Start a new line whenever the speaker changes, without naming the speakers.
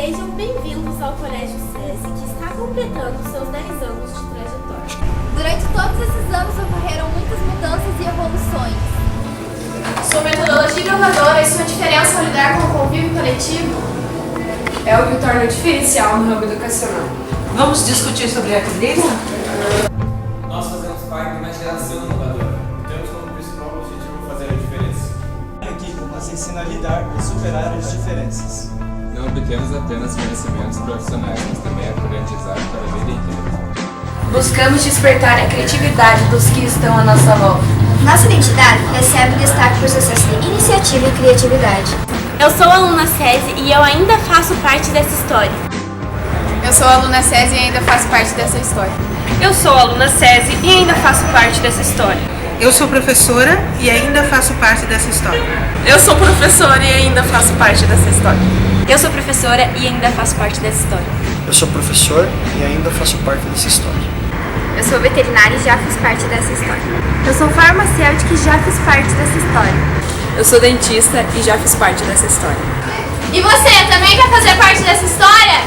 Sejam bem-vindos ao Colégio SESI, que está completando seus 10 anos de trajetória.
Durante todos esses anos ocorreram muitas mudanças e evoluções.
Sua metodologia inovadora e sua diferença ao lidar com o convívio coletivo é o que o torna diferencial no ramo educacional.
Vamos discutir sobre equilíbrio?
Nós fazemos parte de uma geração inovadora e temos como principal objetivo fazer a diferença.
Aqui nos ensina a lidar e superar as diferenças.
Não obtemos apenas conhecimentos profissionais, mas também aprendizado para a vida inteira.
Buscamos despertar a criatividade dos que estão à nossa volta.
Nossa identidade recebe destaque por seu excesso de iniciativa e criatividade.
Eu sou aluna SESI e eu ainda faço parte dessa história.
Eu sou aluna SESI e ainda faço parte dessa história.
Eu sou aluna SESI e ainda faço parte dessa história.
Eu sou professora e ainda faço parte dessa história.
Eu sou professora e ainda faço parte dessa história. Eu sou professora e ainda faço parte dessa história.
Eu sou professor e ainda faço parte dessa história.
Eu sou veterinária e já fiz parte dessa história. Eu sou farmacêutica e já fiz parte dessa história.
Eu sou dentista e já fiz parte dessa história.
E você também quer fazer parte dessa história?